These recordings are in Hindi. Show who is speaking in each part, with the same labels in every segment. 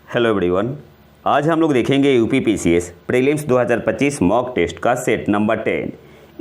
Speaker 1: Hello everyone. आज हम लोग देखेंगे यूपीपीसीएस प्रीलिम्स 2025 मॉक टेस्ट का सेट नंबर 10।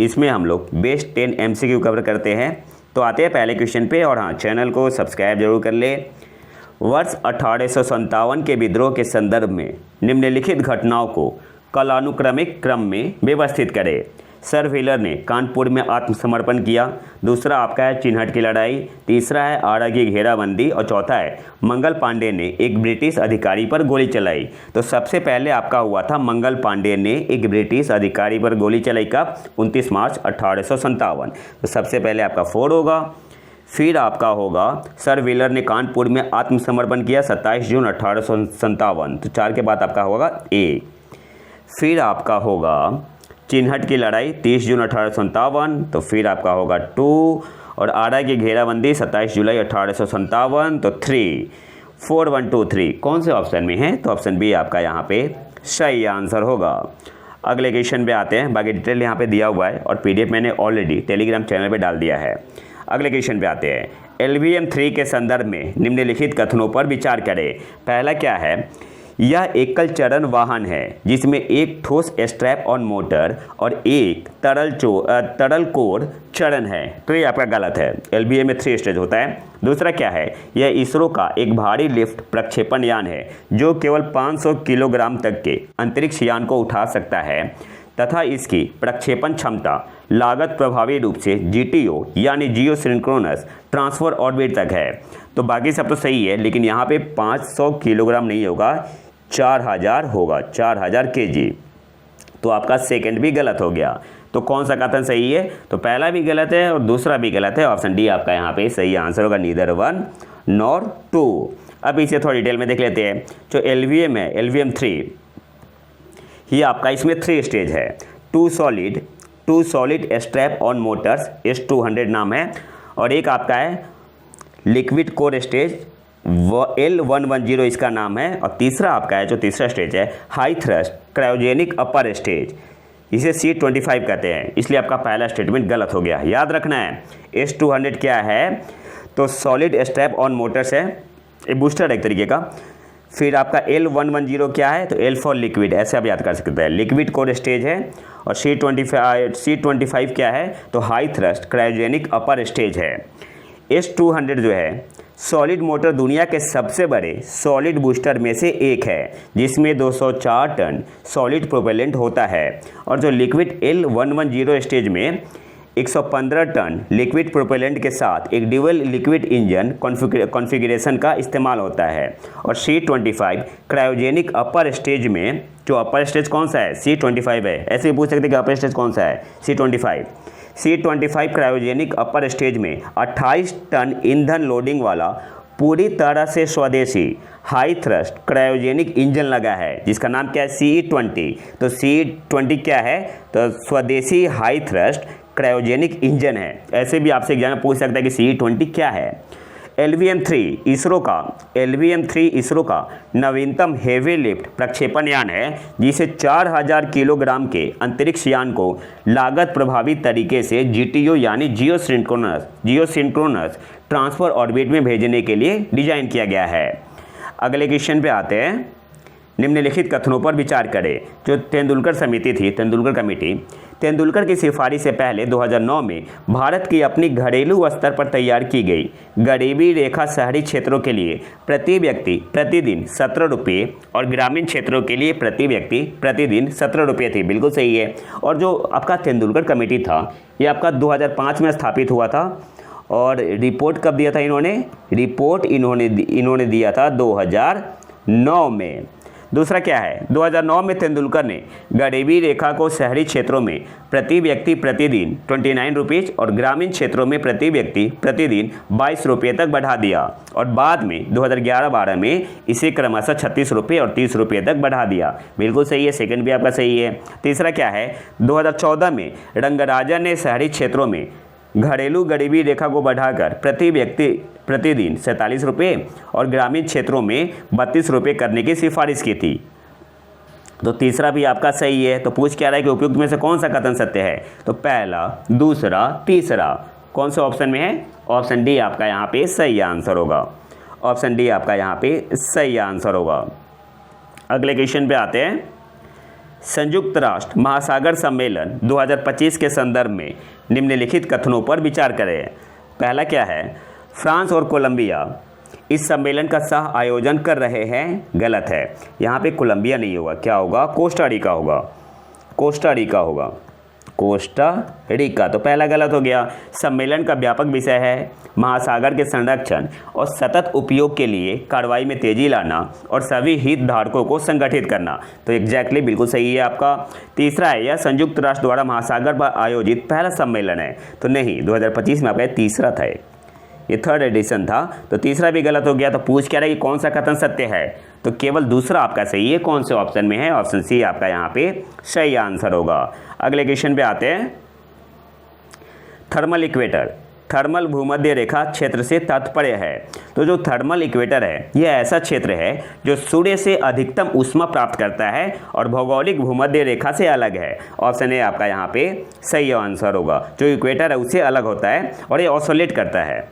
Speaker 1: इसमें हम लोग बेस्ट 10 एमसीक्यू कवर करते हैं। तो आते हैं पहले क्वेश्चन पे। और हाँ, चैनल को सब्सक्राइब जरूर कर ले। वर्ष 1857 के विद्रोह के संदर्भ में निम्नलिखित घटनाओं को कालानुक्रमिक क्रम में व्यवस्थित करें। सर व्हीलर ने कानपुर में आत्मसमर्पण किया। दूसरा आपका है चिन्हट की लड़ाई। तीसरा है आरा की घेराबंदी। और चौथा है मंगल पांडे ने एक ब्रिटिश अधिकारी पर गोली चलाई। तो सबसे पहले आपका हुआ था मंगल पांडे ने एक ब्रिटिश अधिकारी पर गोली चलाई कब? 29 मार्च 1857। तो सबसे पहले आपका 4 होगा। फिर आपका होगा सर व्हीलर ने कानपुर में आत्मसमर्पण किया 27 जून 1857। तो 4 के बाद आपका होगा ए। फिर आपका होगा चिन्हट की लड़ाई 30 जून 1857। तो फिर आपका होगा 2। और आरा की घेराबंदी 27 जुलाई 1857। तो 3 4 1 2 3 कौन से ऑप्शन में है? तो ऑप्शन बी आपका यहाँ पे सही आंसर होगा। अगले क्वेश्चन पे आते हैं। बाकी डिटेल यहाँ पे दिया हुआ है और पीडीएफ मैंने ऑलरेडी टेलीग्राम चैनल पे डाल दिया है। अगले क्वेश्चन पे आते हैं। LVM 3 के संदर्भ में निम्नलिखित कथनों पर विचार करें। पहला क्या है? यह एकल चरण वाहन है जिसमें एक ठोस स्ट्रैप ऑन मोटर और एक तरल कोर चरण है। तो ये आपका गलत है। LVM में 3 स्टेज होता है। दूसरा क्या है? यह इसरो का एक भारी लिफ्ट प्रक्षेपण यान है जो केवल 500 किलोग्राम तक के अंतरिक्ष यान को उठा सकता है तथा इसकी प्रक्षेपण क्षमता लागत प्रभावी रूप से GTO यानी जियो सिंक्रोनस ट्रांसफर ऑर्बिट तक है। तो बाकी सब तो सही है, लेकिन यहाँ पे 500 किलोग्राम नहीं होगा, 4000 होगा, 4000 kg। तो आपका सेकंड भी गलत हो गया। तो कौन सा कथन सही है? तो पहला भी गलत है और दूसरा भी गलत है। ऑप्शन डी आपका यहाँ पे सही आंसर होगा, नीदर 1 नॉर 2। अब इसे थोड़ी डिटेल में देख लेते हैं। जो LVM है, LVM 3, ये आपका इसमें 3 स्टेज है। Two solid strap on motors, S200 नाम है। और एक आपका है लिक्विड कोर स्टेज, L110 इसका नाम है। और तीसरा आपका है, जो तीसरा स्टेज है, high thrust cryogenic upper stage, इसे C25 कहते हैं। इसलिए आपका पहला स्टेटमेंट गलत हो गया। याद रखना है S200 क्या है? तो सॉलिड स्ट्रैप ऑन मोटर्स है, एक बूस्टर है एक तरीके का। फिर आपका L110 क्या है? तो L फॉर लिक्विड, ऐसे आप याद कर सकते हैं, लिक्विड कोर स्टेज है। और C25 क्या है? तो high thrust cryogenic upper stage है। S200 जो है सॉलिड मोटर दुनिया के सबसे बड़े सॉलिड बूस्टर में से एक है जिसमें 204 टन सॉलिड प्रोपेलेंट होता है। और जो लिक्विड L110 स्टेज में 115 टन लिक्विड प्रोपेलेंट के साथ एक ड्यूअल लिक्विड इंजन कॉन्फ़िगरेशन का इस्तेमाल होता है। और C25 क्रायोजेनिक अपर स्टेज में, जो अपर स्टेज कौन सा है? C25 है। ऐसे भी पूछ सकते हैं कि अपर स्टेज कौन सा है? C25 क्रायोजेनिक अपर स्टेज में 28 टन ईंधन लोडिंग वाला पूरी तरह से स्वदेशी हाई थ्रस्ट क्रायोजेनिक इंजन लगा है जिसका नाम क्या है? CE20। तो CE20 क्या है? तो स्वदेशी हाई थ्रस्ट क्रायोजेनिक इंजन है। ऐसे भी आपसे एग्जाम में पूछ सकता है कि CE20 क्या है। LVM 3 इसरो का नवीनतम हेवी लिफ्ट प्रक्षेपण यान है जिसे 4000 किलोग्राम के अंतरिक्ष यान को लागत प्रभावी तरीके से GTO यानी जियो सिंक्रोनस ट्रांसफर ऑर्बिट में भेजने के लिए डिजाइन किया गया है। अगले क्वेश्चन पे आते हैं। निम्नलिखित कथनों पर विचार करें। जो तेंदुलकर समिति थी, तेंदुलकर कमेटी, तेंदुलकर की सिफारिश से पहले 2009 में भारत की अपनी घरेलू स्तर पर तैयार की गई गरीबी रेखा शहरी क्षेत्रों के लिए प्रति व्यक्ति प्रतिदिन 17 रुपये और ग्रामीण क्षेत्रों के लिए प्रति व्यक्ति प्रतिदिन 17 रुपये थी। बिल्कुल सही है। और जो आपका तेंदुलकर कमेटी था, ये आपका 2005 में स्थापित हुआ था। और रिपोर्ट कब दिया था इन्होंने? रिपोर्ट इन्होंने दिया था 2009 में। दूसरा क्या है? 2009 में तेंदुलकर ने गरीबी रेखा को शहरी क्षेत्रों में प्रति व्यक्ति प्रतिदिन 29 रुपीज़ और ग्रामीण क्षेत्रों में प्रति व्यक्ति प्रतिदिन 22 रुपये तक बढ़ा दिया। और बाद में 2011-12 में इसे क्रमशः 36 रुपये और 30 रुपये तक बढ़ा दिया। बिल्कुल सही है, सेकंड भी आपका सही है। तीसरा क्या है? 2014 में रंगराजन ने शहरी क्षेत्रों में घरेलू गरीबी रेखा को बढ़ाकर प्रति व्यक्ति प्रतिदिन 47 रुपये और ग्रामीण क्षेत्रों में 32 रुपये करने की सिफारिश की थी। तो तीसरा भी आपका सही है। तो पूछ क्या रहा है कि उपयुक्त में से कौन सा कथन सत्य है? तो पहला, दूसरा, तीसरा कौन से ऑप्शन में है? ऑप्शन डी आपका यहाँ पे सही आंसर होगा। ऑप्शन डी आपका यहाँ पे सही आंसर होगा। अगले क्वेश्चन पे आते हैं। संयुक्त राष्ट्र महासागर सम्मेलन 2025 के संदर्भ में निम्नलिखित कथनों पर विचार करें। पहला क्या है, फ्रांस और कोलंबिया इस सम्मेलन का सह आयोजन कर रहे हैं। गलत है, यहाँ पे कोलंबिया नहीं होगा, क्या होगा, कोस्टा रिका होगा, कोस्टा रिका होगा, कोस्टा रिका। तो पहला गलत हो गया। सम्मेलन का व्यापक विषय है महासागर के संरक्षण और सतत उपयोग के लिए कार्रवाई में तेजी लाना और सभी हितधारकों को संगठित करना। तो एग्जैक्टली बिल्कुल सही है आपका। तीसरा है, यह संयुक्त राष्ट्र द्वारा महासागर पर आयोजित पहला सम्मेलन है। तो नहीं, 2025 में आपका तीसरा था, ये थर्ड एडिशन था, तो तीसरा भी गलत हो गया। तो पूछ क्या रहा है कि कौन सा कथन सत्य है, तो केवल दूसरा आपका सही है। कौन से ऑप्शन में है, ऑप्शन सी आपका यहाँ पे सही आंसर होगा। अगले क्वेश्चन पे आते हैं। थर्मल इक्वेटर, थर्मल भूमध्य रेखा क्षेत्र से तात्पर्य है। तो जो थर्मल इक्वेटर है यह ऐसा क्षेत्र है जो सूर्य से अधिकतम ऊष्मा प्राप्त करता है और भौगोलिक भूमध्य रेखा से अलग है। ऑप्शन ए आपका यहाँ पे सही आंसर होगा। जो इक्वेटर है उससे अलग होता है और ये ऑसोलेट करता है,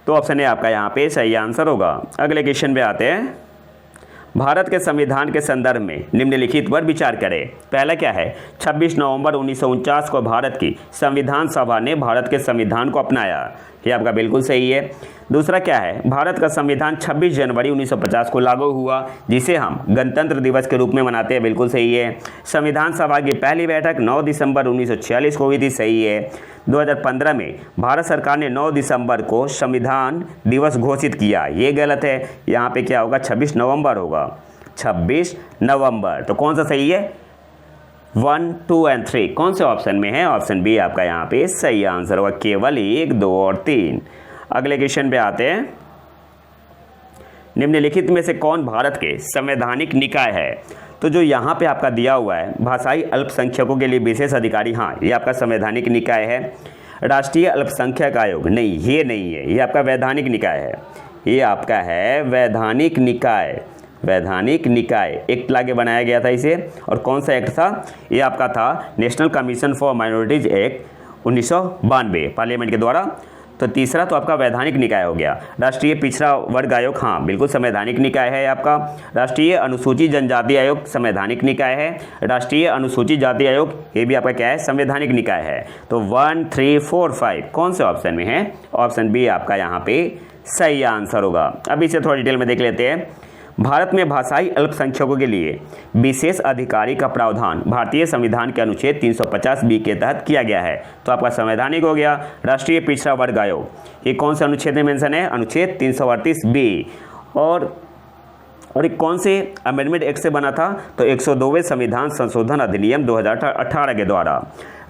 Speaker 1: तो ऑप्शन ए आपका यहाँ पे सही आंसर होगा। अगले क्वेश्चन पे आते हैं। भारत के संविधान के संदर्भ में निम्नलिखित पर विचार करें। पहला क्या है, 26 नवंबर 1949 को भारत की संविधान सभा ने भारत के संविधान को अपनाया। ये आपका बिल्कुल सही है। दूसरा क्या है, भारत का संविधान 26 जनवरी 1950 को लागू हुआ, जिसे हम गणतंत्र दिवस के रूप में मनाते हैं। बिल्कुल सही है। संविधान सभा की पहली बैठक 9 दिसंबर 1946 को हुई थी। सही है। 2015 में भारत सरकार ने 9 दिसंबर को संविधान दिवस घोषित किया। ये गलत है, यहाँ पे क्या होगा, 26 नवंबर होगा, 26 नवंबर। तो कौन सा सही है, 1, 2 एंड 3 कौन से ऑप्शन में है, ऑप्शन बी आपका यहाँ पे सही आंसर होगा, केवल 1, 2 और 3। अगले क्वेश्चन पे आते हैं। निम्नलिखित में से कौन भारत के संवैधानिक निकाय है। तो जो यहाँ पे आपका दिया हुआ है भाषाई अल्पसंख्यकों के लिए विशेष अधिकारी, हाँ ये आपका संवैधानिक निकाय है। राष्ट्रीय अल्पसंख्यक आयोग, नहीं ये नहीं है, ये आपका वैधानिक निकाय है। ये आपका है वैधानिक निकाय, वैधानिक निकाय एक्ट लाके बनाया गया था इसे। और कौन सा एक्ट था, ये आपका था national commission for minorities act 1992 parliament के द्वारा। तो तीसरा तो आपका वैधानिक निकाय हो गया। राष्ट्रीय पिछड़ा वर्ग आयोग, हाँ बिल्कुल संवैधानिक निकाय है आपका। राष्ट्रीय अनुसूचित जनजाति आयोग संवैधानिक निकाय है। राष्ट्रीय अनुसूचित जाति आयोग, ये भी आपका क्या है, संवैधानिक निकाय है। तो 1, 3, 4, 5 कौन से ऑप्शन में है, ऑप्शन बी आपका यहाँ पे सही आंसर होगा। अब इसे थोड़ा डिटेल में देख लेते हैं। भारत में भाषाई अल्पसंख्यकों के लिए विशेष अधिकारी का प्रावधान भारतीय संविधान के अनुच्छेद 350B के तहत किया गया है। तो आपका संवैधानिक हो गया। राष्ट्रीय पिछड़ा वर्ग आयोग, ये कौन से अनुच्छेद में मेंशन है, अनुच्छेद 338B। और एक कौन से अमेंडमेंट एक्ट से बना था, तो 102वें संविधान संशोधन अधिनियम 2018 के द्वारा।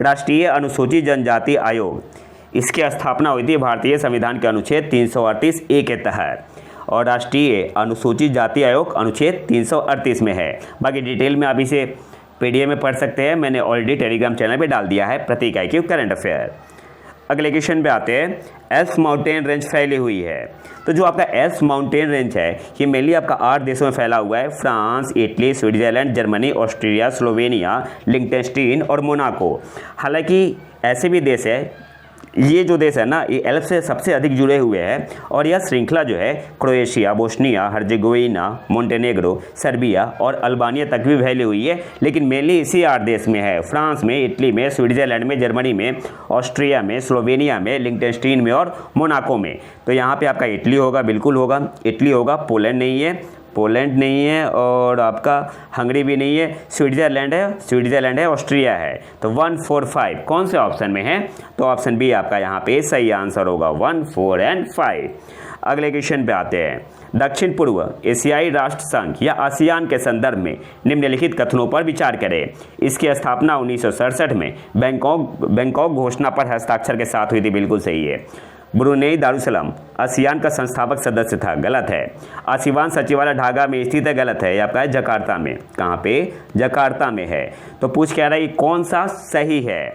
Speaker 1: राष्ट्रीय अनुसूचित जनजाति आयोग, इसकी स्थापना हुई थी भारतीय संविधान के अनुच्छेद 338A के तहत। और राष्ट्रीय अनुसूचित जाति आयोग अनुच्छेद 338 में है। बाकी डिटेल में आप इसे PDF में पढ़ सकते हैं, मैंने ऑलरेडी टेलीग्राम चैनल पे डाल दिया है, प्रति इकाई की करंट अफेयर। अगले क्वेश्चन पे आते हैं। एल्प्स माउंटेन रेंज फैली हुई है। तो जो आपका एल्प्स माउंटेन रेंज है ये मेनली आपका 8 देशों में फैला हुआ है। France, Italy, Switzerland, Germany, Austria, Slovenia, Liechtenstein और मोनाको। हालांकि ऐसे भी देश है, ये जो देश है ना ये एल्प्स से सबसे अधिक जुड़े हुए हैं। और यह श्रृंखला जो है Croatia, Bosnia, Herzegovina, Montenegro, Serbia और अल्बानिया तक भी फैली हुई है। लेकिन मेनली इसी 8 देश में है, फ्रांस में, इटली में, स्विट्जरलैंड में, जर्मनी में, ऑस्ट्रिया में, स्लोवेनिया में, लिंकटेनस्टीन में और मोनाको में। तो यहाँ पे आपका इटली होगा, बिल्कुल होगा, इटली होगा। पोलैंड नहीं है, पोलैंड नहीं है, और आपका हंगरी भी नहीं है। स्विट्जरलैंड है, स्विट्जरलैंड है, ऑस्ट्रिया है। तो 1, 4, 5 कौन से ऑप्शन में है, तो ऑप्शन बी आपका यहाँ पे सही आंसर होगा, 1, 4 एंड 5। अगले क्वेश्चन पे आते हैं। दक्षिण पूर्व एशियाई राष्ट्र संघ या आसियान के संदर्भ में निम्नलिखित कथनों पर विचार करें। इसकी स्थापना 1967 में बैंकॉक घोषणा पर हस्ताक्षर के साथ हुई थी। बिल्कुल सही है। ब्रुनेई दारुसलाम आसियान का संस्थापक सदस्य था। गलत है। आसियान सचिवालय ढाका में स्थित है। गलत है। ये आपका है जकार्ता में। कहाँ पे, जकार्ता में है। तो पूछ क्या रहा है कौन सा सही है,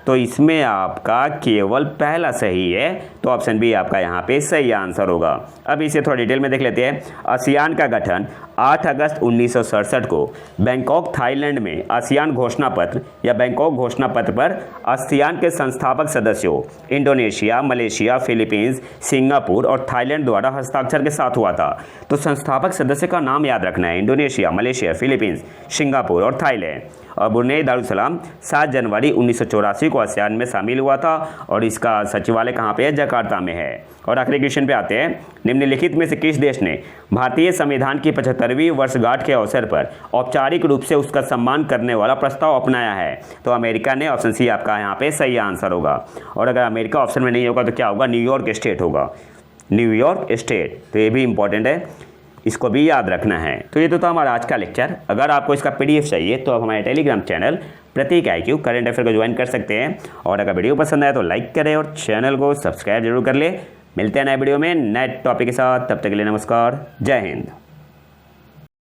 Speaker 1: तो इसमें आपका केवल पहला सही है, तो ऑप्शन बी आपका यहाँ पे सही आंसर होगा। अब इसे थोड़ा डिटेल में देख लेते हैं। आसियान का गठन 8 अगस्त 1967 को बैंकॉक थाईलैंड में आसियान घोषणा पत्र या बैंकॉक घोषणा पत्र पर आसियान के संस्थापक सदस्यों इंडोनेशिया, मलेशिया, फिलीपींस, सिंगापुर और थाईलैंड द्वारा हस्ताक्षर के साथ हुआ था। तो संस्थापक सदस्य का नाम याद रखना है, इंडोनेशिया, मलेशिया, फिलीपींस, सिंगापुर और थाईलैंड। और ब्रुनेई दारुसलाम 7 जनवरी 1984 को आसियान में शामिल हुआ था और इसका सचिवालय कहाँ पे है? जकार्ता में है। और आखिरी क्वेश्चन पे आते हैं। निम्नलिखित में से किस देश ने भारतीय संविधान की 75वीं वर्षगांठ के अवसर पर औपचारिक रूप से उसका सम्मान करने वाला प्रस्ताव अपनाया है? तो अमेरिका ने। ऑप्शन सी आपका यहाँ पे सही आंसर होगा। और अगर अमेरिका ऑप्शन में नहीं होगा तो क्या होगा? न्यूयॉर्क स्टेट होगा, न्यूयॉर्क स्टेट। तो ये भी इंपॉर्टेंट है, इसको भी याद रखना है। तो ये तो था हमारा आज का लेक्चर। अगर आपको इसका पीडीएफ चाहिए तो आप हमारे टेलीग्राम चैनल प्रतीक IQ करंट अफेयर को ज्वाइन कर सकते हैं। और अगर वीडियो पसंद आए तो लाइक करें और चैनल को सब्सक्राइब जरूर कर ले। मिलते हैं नए वीडियो में नए टॉपिक के साथ। तब तक के लिए नमस्कार, जय हिंद।